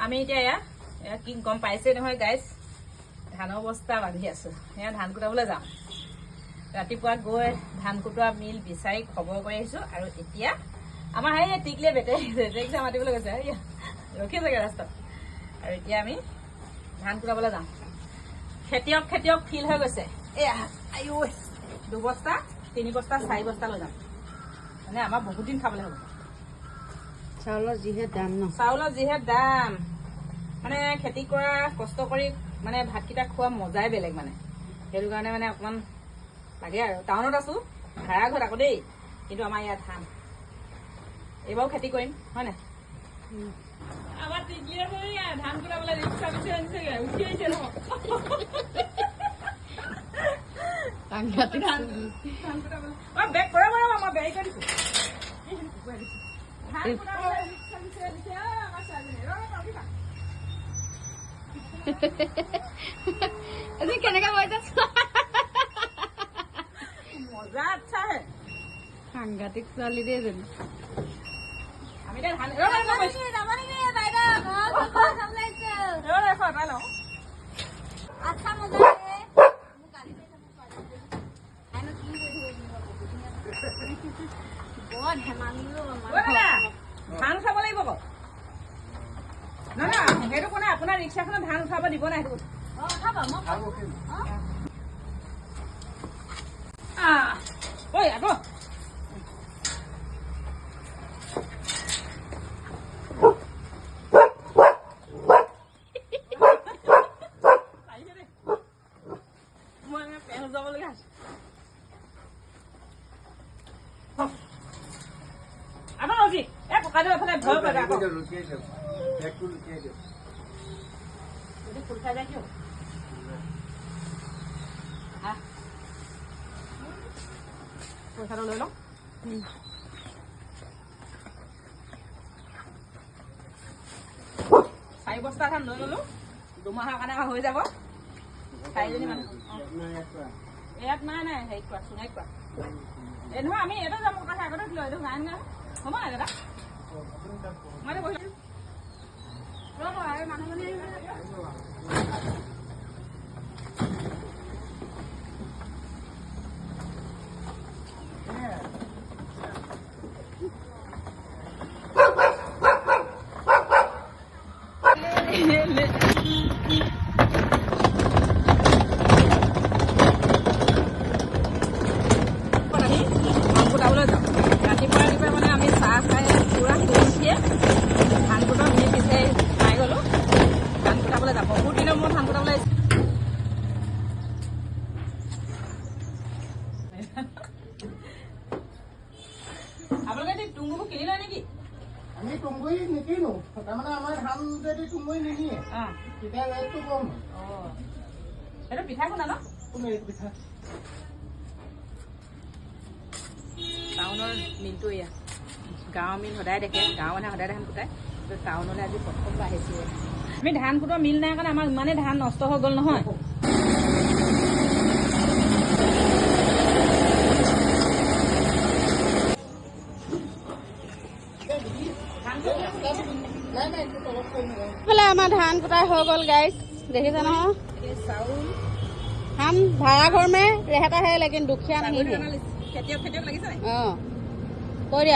আমি এতিয়া কি গম পাইছে নহয় গাইজ, ধানৰ বস্তা বান্ধি আছো। এয়া ধান কুটাবলৈ যাওঁ। ৰাতিপুৱা গৈ ধান কুটোৱা মিল বিচাৰি খবৰ কৰি আহিছো। আৰু এতিয়া আমাৰ সেই টিকলিয়ে বেটেৰী মাতিবলৈ গৈছে, ৰখি চাগে ৰাস্তাত। আৰু এতিয়া আমি ধান কুটাবলৈ যাওঁ। খেতিয়ক ফিল হৈ গৈছে। এয়া আয়ো 2 বস্তা 3 বস্তা 4 বস্তা লৈ যাম, মানে আমাৰ বহুত দিন খাবলৈ হ'ব। চাউলৰ যিহে দাম ন, চাউলৰ যিহে দাম, মানে খেতি কৰা কষ্ট কৰি মানে ভাতকেইটা খোৱা মজাই বেলেগ। মানে সেইটো কাৰণে মানে অকমান লাগে আৰু। টাউনত আছো, ভাড়া ঘৰত আকৌ দেই, কিন্তু আমাৰ ইয়াত ধান। এইবাৰো খেতি কৰিম, হয় নাই? আমাৰ টিকলিয়ে ধান কুটাবলৈ ৰিক্সা বিচাৰি আনিছেগে, উঠি আহিছে নহয়। বেগ কৰা মই বেগ কৰি দিছো। ধান কুটাবলৈ ৰিক্সা বিচাৰি আনিছে আমাৰ ছোৱালীজনী। কেনেকে মজা আচ্ছা হে, সাংঘাতিক ছোৱালী দেই এজনী। আমি এতিয়া ধান ধান খাব লাগিব ক। নহয় সেইটো কোনে আপোনাৰ ৰিক্সাখনত ধান উঠাব দিব নাই? সেইটো ঐ আকৌ মই পেন যাবলগীয়া আছে। আকৌ ৰজি ককাইদেউ এফালে ভয় কৰে আকৌ ফুল খাই যায় কিয়? পইচাটো লৈ লওঁ। 4 বস্তা ধান লৈ ললো, 2 মাহৰ কাৰণে হৈ যাব। 4জনী মানুহ ইয়াত নাই হেৰি কোৱা চুঙাইত কোৱা। এই নহয় আমি এইটো যাম কথা আগতে দিলো, এইটো নাই নাই হ'ব নাই দাদা? মই বহি ৰ'ব আৰু মানুহজনী আপোনালোকে তুংগুবোৰ কিনি লয় নেকি? আমি তুংগুৰি নিকিনো, তাৰমানে আমাৰ ধান যদি তুংগুৰি নিনিয়ে তেতিয়া ৰেটটো কম। সেইটো পিঠা খুন্দা ন? পিঠা টাউনৰ মিলটো এয়া। গাঁৱৰ মিল সদায় দেখে, গাঁৱৰ মানুহে সদায় ধান কুটায়। টাউনলৈ আজি প্ৰথমবাৰ আহিছো। আমি ধান কুটোৱা মিল নাই কাৰণে আমাৰ ইমানেই ধান নষ্ট হৈ গ'ল নহয়। আমাৰ ধান কুটাই হৈ গ'ল গাইজ, দেখিছে নহয়। हम भाड़ा घर में रहता है लेकिन दुखिया नहीं है। খেতিয়ক লাগিছে। কৈ দিয়া।